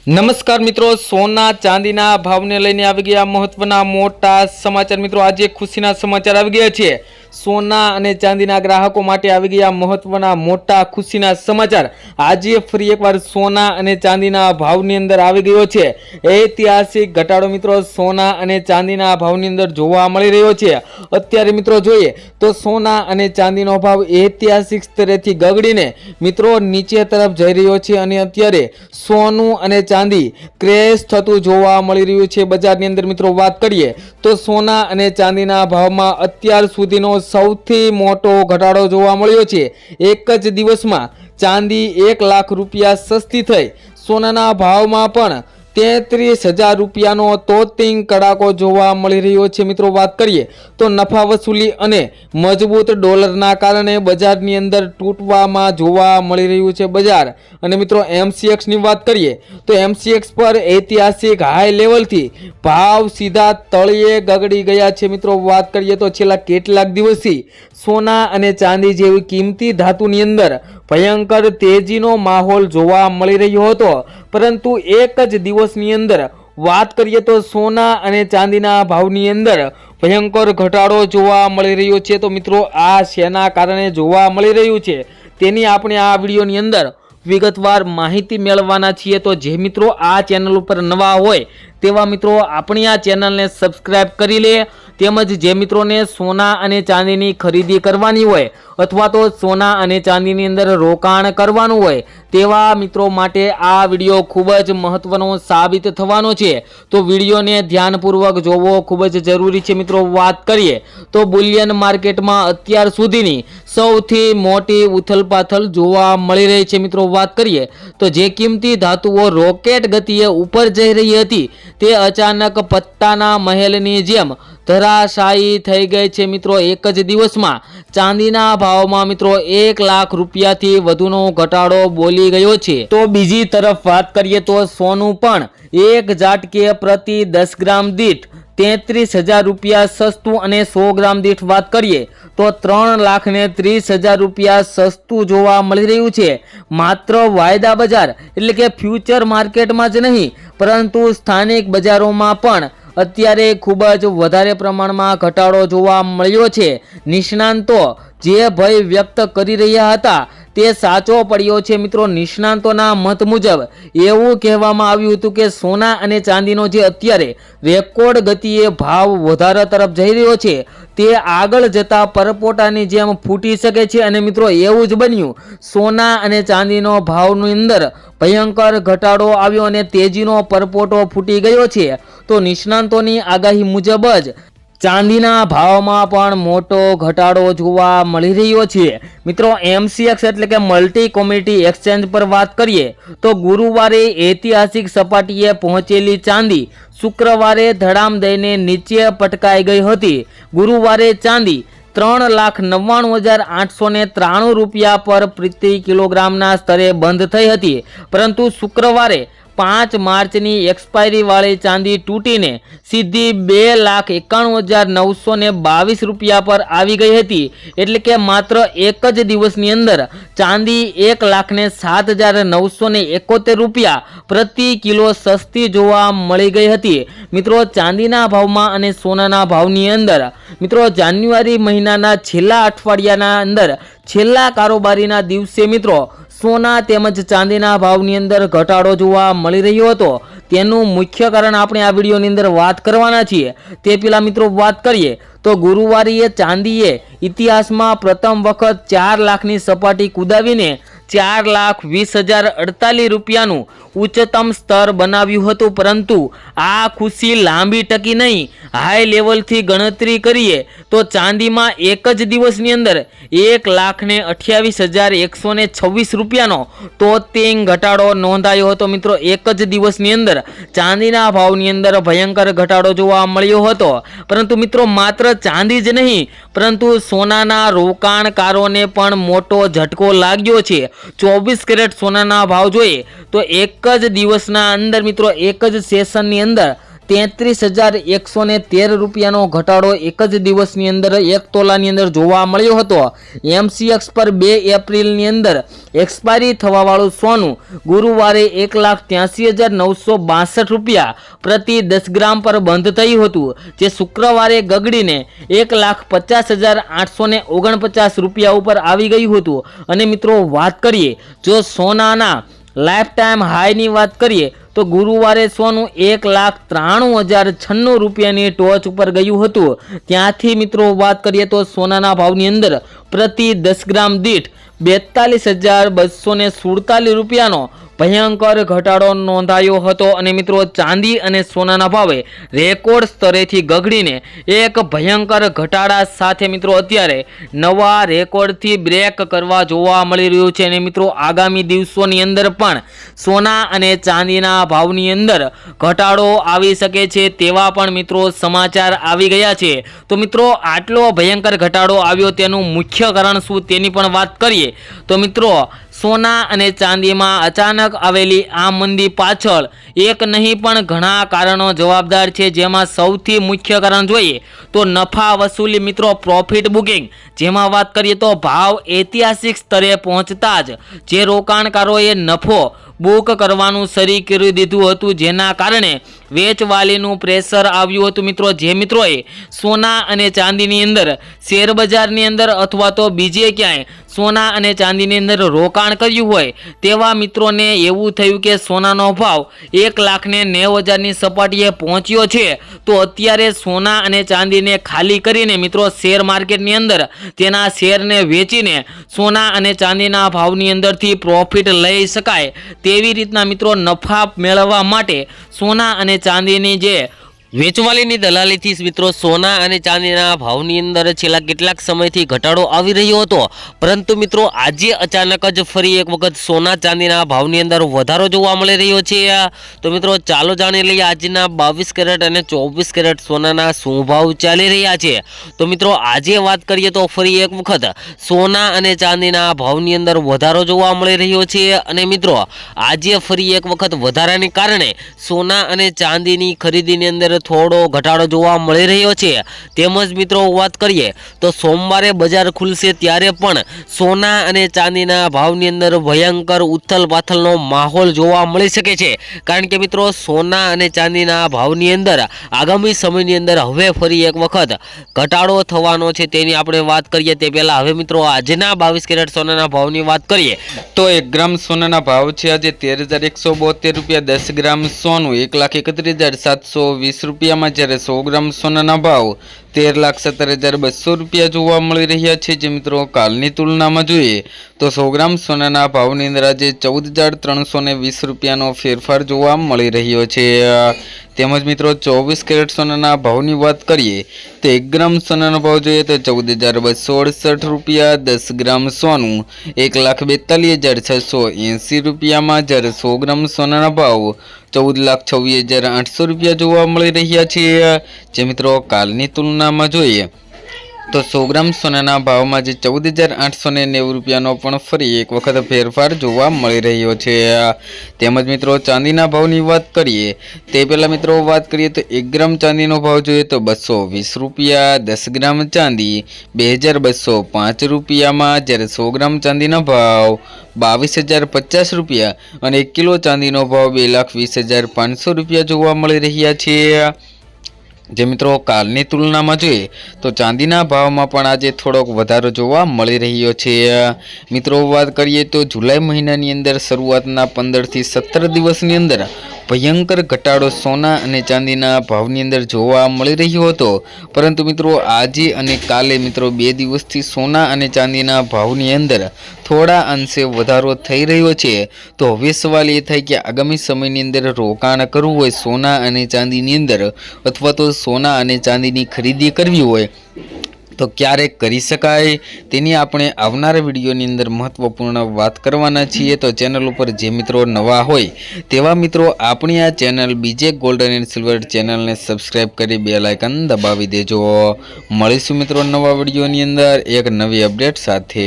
નમસ્કાર મિત્રો, સોના ચાંદીના ભાવને લઈને આવી ગયા મહત્વના મોટા સમાચાર। મિત્રો આજે ખુશીના સમાચાર આવી ગયા છે। સોના અને ચાંદીના ગ્રાહકો માટે આવી ગયા મહત્વના મોટા ખુશીના સમાચાર। આજે ફરી એકવાર સોના અને ચાંદીના ભાવની અંદર આવી ગયો છે ઐતિહાસિક ઘટાડો। મિત્રો સોના અને ચાંદીના ભાવની અંદર જોવા મળી રહ્યો છે। અત્યારે મિત્રો જોઈએ તો સોના અને ચાંદીનો ભાવ ઐતિહાસિક સ્તરેથી ગગડીને મિત્રો નીચે તરફ જઈ રહ્યો છે અને અત્યારે સોનું અને ચાંદી ક્રેશ થતું જોવા મળી રહ્યું છે બજારની અંદર। મિત્રો વાત કરીએ તો સોના અને ચાંદીના ભાવમાં અત્યાર સુધીનો સૌથી મોટો ઘટાડો જોવા મળ્યો છે। એક જ દિવસમાં ચાંદી 1 લાખ રૂપિયા સસ્તી થઈ, સોનાના ભાવમાં પણ 33,000 રૂપિયાનો તોતિંગ કડાકો જોવા મળી રહ્યો છે। મિત્રો વાત કરીએ તો નફા વસૂલી અને મજબૂત ડોલરના કારણે બજારની અંદર તૂટવામાં જોવા મળી રહ્યું છે બજાર। અને મિત્રો MCX ની વાત કરીએ તો MCX પર ઐતિહાસિક હાઈ લેવલથી ભાવ સીધા તળિયે ગગડી ગયા છે। મિત્રો વાત કરીએ તો છેલ્લા કેટલાક દિવસથી સોના અને ચાંદી જેવી કિંમતી ધાતુની અંદર ભયંકર તેજીનો માહોલ જોવા મળી રહ્યો હતો, પરંતુ એક જ દિવસની અંદર વાત કરીએ તો સોના અને ચાંદીના ભાવની અંદર ભયંકર ઘટાડો જોવા મળી રહ્યો છે। તો મિત્રો આ શેના કારણે જોવા મળી રહ્યું છે તેની આપણે આ વિડીયોની અંદર વિગતવાર માહિતી મેળવવાના છીએ। તો જે મિત્રો આ ચેનલ ઉપર નવા હોય તેવા મિત્રો આપણી આ ચેનલને સબસ્ક્રાઇબ કરી લે, તેમજ જે મિત્રોને સોના અને ચાંદીની ખરીદી કરવાની હોય અથવા તો સોના અને ચાંદીની અંદર રોકાણ કરવાનું હોય તેવા મિત્રો માટે આ વિડીયો ખૂબ જ મહત્વનો સાબિત થવાનો છે। તો વિડીયોને ધ્યાનપૂર્વક જોવો ખૂબ જ જરૂરી છે। મિત્રો વાત કરીએ તો બુલિયન માર્કેટમાં અત્યાર સુધીની સૌથી મોટી ઉથલપાથલ જોવા મળી રહી છે। મિત્રો વાત કરીએ તો જે કિંમતી ધાતુઓ રોકેટ ગતિએ ઉપર જઈ રહી હતી તે અચાનક પત્તાના મહેલની જેમ ધરાશાયી થઈ ગઈ છે। મિત્રો એક જ દિવસમાં ચાંદીના ભાવમાં મિત્રો 1 લાખ રૂપિયાથી વધુનો ઘટાડો બોલી ગયો છે। તો બીજી તરફ વાત કરીએ તો સોનું પણ એક ઝાટકે પ્રતિ 10 ગ્રામ દીઠ 33,000 રૂપિયા સસ્તું અને 100 ગ્રામ દીઠ વાત કરીએ તો 3,30,000 રૂપિયા સસ્તું જોવા મળી રહ્યું છે। માત્ર વાયદા બજાર એટલે કે ફ્યુચર માર્કેટમાં જ નહીં પરંતુ સ્થાનિક બજારોમાં પણ અત્યારે ખૂબ જ વધારે પ્રમાણમાં ઘટાડો જોવા મળ્યો છે। નિષ્ણાંતો જે ભય વ્યક્ત કરી રહ્યા હતા તે સાચો પડ્યો છે। મિત્રો નિષ્ણાંતોના મત મુજબ એવું કહેવામાં આવ્યું હતું કે સોના અને ચાંદીનો જે અત્યારે રેકોર્ડ ગતિએ ભાવ વધારા તરફ જઈ રહ્યો છે તે આગળ જતા પરપોટાની જેમ ફૂટી શકે છે। અને મિત્રો એવું જ બન્યું, સોના અને ચાંદીનો ભાવની અંદર ભયંકર ઘટાડો આવ્યો અને તેજીનો પરપોટો ફૂટી ગયો છે। તો નિષ્ણાંતોની આગાહી મુજબ જ ચાંદીના ભાવમાં પણ મોટો ઘટાડો જોવા મળી રહ્યો છે। મિત્રો MCX એટલે કે મલ્ટી કોમોડિટી એક્સચેન્જ પર વાત કરીએ તો ગુરુવારે ઐતિહાસિક સપાટીએ પહોંચેલી ચાંદી શુક્રવારે ધડામ દઈને નીચે પટકાઈ ગઈ હતી। ગુરુવારે ચાંદી 3,99,893 રૂપિયા પર પ્રતિ કિલોગ્રામના સ્તરે બંધ થઈ હતી, પરંતુ શુક્રવારે 5 માર્ચની એક્સપાયરી વાળી ચાંદી તૂટીને સીધી 2,91,922 રૂપિયા પર આવી ગઈ હતી। એટલે કે માત્ર એક જ દિવસની અંદર ચાંદી 1,07,971 રૂપિયા પ્રતિ કિલો સસ્તી જોવા મળી ગઈ હતી। મિત્રો ચાંદીના ભાવમાં અને સોનાના ભાવની અંદર મિત્રો જાન્યુઆરી મહિનાના છેલ્લા અઠવાડિયાના અંદર છેલ્લા કારોબારીના દિવસે મિત્રો સોના તેમજ ચાંદીના ભાવની અંદર ઘટાડો જોવા મળી રહ્યો હતો। તેનું મુખ્ય કારણ આપણે આ વિડીયોની અંદર વાત કરવાના છીએ। તે પહેલા મિત્રો વાત કરીએ તો ગુરુવારે ચાંદીએ ઇતિહાસમાં પ્રથમ વખત 4 લાખની સપાટી કુદાવીને 4,20,048 રૂપિયાનું ઉચ્ચતમ સ્તર બનાવ્યું હતું, પરંતુ આ ખુશી લાંબી ટકી નહીં। હાઈ લેવલથી ગણતરી કરીએ તો ચાંદીમાં એક જ દિવસની અંદર 1,28,126 રૂપિયાનો તોતિંગ ઘટાડો નોંધાયો હતો। મિત્રો એક જ દિવસની અંદર ચાંદીના ભાવની અંદર ભયંકર ઘટાડો જોવા મળ્યો હતો, પરંતુ મિત્રો માત્ર ચાંદી જ નહીં પરંતુ સોનાના રોકાણકારોને પણ મોટો ઝટકો લાગ્યો છે। 24 કેરેટ સોનાના ભાવ જોઈએ તો એક જ દિવસના અંદર મિત્રો એક જ સેશનની અંદર 33,113 રૂપિયાનો ઘટાડો એક જ દિવસની અંદર 1 તોલાની અંદર જોવા મળ્યો હતો। MCX પર 2 એપ્રિલની અંદર એક્સપાયરી થવાવાળું સોનું ગુરુવારે 1,83,962 રૂપિયા પ્રતિ 10 ગ્રામ પર બંધ થયું હતું, જે શુક્રવારે ગગડીને 1,50,849 રૂપિયા ઉપર આવી ગયું હતું। અને મિત્રો વાત કરીએ જો સોનાના લાઈફ ટાઈમ હાઈની વાત કરીએ તો ગુરુવારે સોનું 1,93,096 રૂપિયાની ટોચ ઉપર ગયું હતું। ત્યાંથી મિત્રો વાત કરીએ તો સોનાના ભાવની અંદર પ્રતિ 10 ગ્રામ દીઠ 42,247 રૂપિયાનો ભયંકર ઘટાડો નોંધાયો હતો। અને મિત્રો ચાંદી અને સોનાના ભાવે રેકોર્ડ સ્તરેથી ગગડીને એક ભયંકર ઘટાડા સાથે મિત્રો અત્યારે નવા રેકોર્ડથી બ્રેક કરવા જોવા મળી રહ્યું છે। અને મિત્રો આગામી દિવસોની અંદર પણ સોના અને ચાંદીના ભાવની અંદર ઘટાડો આવી શકે છે તેવા પણ મિત્રો સમાચાર આવી ગયા છે। તો મિત્રો આટલો ભયંકર ઘટાડો આવ્યો તેનું મુખ્ય કારણ શું તેની પણ વાત કરીએ તો મિત્રો સોના અને ચાંદીમાં અચાનક આવેલી આ મંદી પાછળ એક નહીં પણ ઘણા કારણો જવાબદાર છે, જેમાં સૌથી મુખ્ય કારણ જોઈએ તો નફા વસૂલી મિત્રો પ્રોફિટ બુકિંગ, જેમાં વાત કરીએ તો ભાવ ઐતિહાસિક સ્તરે પહોંચતા જ જે રોકાણકારોએ નફો બુક કરવાનું શરૂ કરી દીધું હતું, જેના કારણે વેચવાલીનું પ્રેશર આવ્યું હતું। મિત્રો જે મિત્રોએ સોના અને ચાંદીની અંદર શેર બજારની અંદર અથવા તો બીજે ક્યાંય સોના અને ચાંદીની અંદર રોકાણ કર્યું હોય તેવા મિત્રોને એવું થયું કે સોનાનો ભાવ 1,90,000ની સપાટીએ પહોંચ્યો છે, તો અત્યારે સોના અને ચાંદીને ખાલી કરીને મિત્રો શેર માર્કેટની અંદર તેના શેરને વેચીને સોના અને ચાંદીના ભાવની અંદરથી પ્રોફિટ લઈ શકાય તેવી રીતના મિત્રો નફા મેળવવા માટે સોના અને ચાંદીની જે વેચવાલીની દલાલીથી મિત્રો સોના અને ચાંદીના ભાવની અંદર છેલ્લા કેટલાક સમયથી ઘટાડો આવી રહ્યો હતો, પરંતુ મિત્રો આજે અચાનક જ ફરી એક વખત સોના ચાંદીના ભાવની અંદર વધારો જોવા મળી રહ્યો છે। તો મિત્રો ચાલો જાણી લઈએ આજના 22 કેરેટ અને 24 કેરેટ સોનાના શું ભાવ ચાલી રહ્યા છે। તો મિત્રો આજે વાત કરીએ તો ફરી એક વખત સોના અને ચાંદીના ભાવની અંદર વધારો જોવા મળી રહ્યો છે। અને મિત્રો આજે ફરી એક વખત વધારાને કારણે સોના અને ચાંદીની ખરીદીની અંદર થોડો ઘટાડો જોવા મળી રહ્યો છે। તેમજ મિત્રો વાત કરીએ તો સોમવારે બજાર ખુલશે ત્યારે પણ સોના અને ચાંદીના ભાવની અંદર ભયંકર ઉથલ પાથલનો માહોલ જોવા મળી શકે છે, કારણ કે મિત્રો સોના અને ચાંદીના ભાવની અંદર આગામી સમયની અંદર હવે ફરી એક વખત ઘટાડો થવાનો છે તેની આપણે વાત કરીએ તે પહેલા હવે મિત્રો આજના 22 કેરેટ સોનાના ભાવની વાત કરીએ તો 1 ગ્રામ સોનાના ભાવ છે આજે 13,172 રૂપિયા। 10 ગ્રામ સોનું 1,31,720 રૂપિયામાં, જ્યારે 100 ગ્રામ સોનાના ભાવ 13,17,200 રૂપિયા જોવા મળી રહ્યા છે। જે મિત્રો કાલની તુલનામાં જોઈએ તો 100 ગ્રામ સોનાના ભાવની અંદર આજે 14,320 રૂપિયાનો ફેરફાર જોવા મળી રહ્યો છે। તેમજ મિત્રો 24 કેરેટ સોનાના ભાવની વાત કરીએ તો 1 ગ્રામ સોનાનો ભાવ જોઈએ તો 14,268 રૂપિયા। 10 ગ્રામ સોનું 1,42,680 રૂપિયામાં, જ્યારે 100 ગ્રામ સોનાના ભાવ 14,26,800 રૂપિયા જોવા મળી રહ્યા છે। જે મિત્રો કાલની તુલનામાં જોઈએ તો 100 ગ્રામ સોનાના ભાવમાં જે 14,890 રૂપિયાનો પણ ફરી એક વખત ફેરફાર જોવા મળી રહ્યો છે। તેમજ મિત્રો ચાંદીના ભાવની વાત કરીએ તે પહેલાં મિત્રો વાત કરીએ તો 1 ગ્રામ ચાંદીનો ભાવ જોઈએ તો 220 રૂપિયા। 10 ગ્રામ ચાંદી 2,205 રૂપિયામાં, જ્યારે 100 ગ્રામ ચાંદીનો ભાવ 22,050 રૂપિયા અને 1 કિલો ચાંદીનો ભાવ 2,20,500 રૂપિયા જોવા મળી રહ્યા છે। જે મિત્રો કાલની તુલનામાં જોઈએ તો ચાંદીના ભાવમાં પણ આજે થોડોક વધારો જોવા મળી રહ્યો છે। મિત્રો વાત કરીએ તો જુલાઈ મહિનાની અંદર શરૂઆતના 15 થી 17 દિવસની અંદર ભયંકર ઘટાડો સોના અને ચાંદીના ભાવની અંદર જોવા મળી રહ્યો હતો, પરંતુ મિત્રો આજે અને કાલે મિત્રો 2 દિવસથી સોના અને ચાંદીના ભાવની અંદર થોડા અંશે વધારો થઈ રહ્યો છે। તો હવે સવાલ એ થાય કે આગામી સમયની અંદર રોકાણ કરવું હોય સોના અને ચાંદીની અંદર અથવા તો સોના અને ચાંદીની ખરીદી કરવી હોય તો ક્યારે કરી શકાય તેની આપણે આવનારા વિડીયોની અંદર મહત્વપૂર્ણ વાત કરવાના છીએ। તો ચેનલ ઉપર જે મિત્રો નવા હોય તેવા મિત્રો આપણી આ ચેનલ બીજે ગોલ્ડન એન્ડ સિલ્વર ચેનલને સબસ્ક્રાઈબ કરી બેલ આઇકન દબાવી દેજો। મળીશું મિત્રો નવા વિડીયોની અંદર એક નવી અપડેટ સાથે।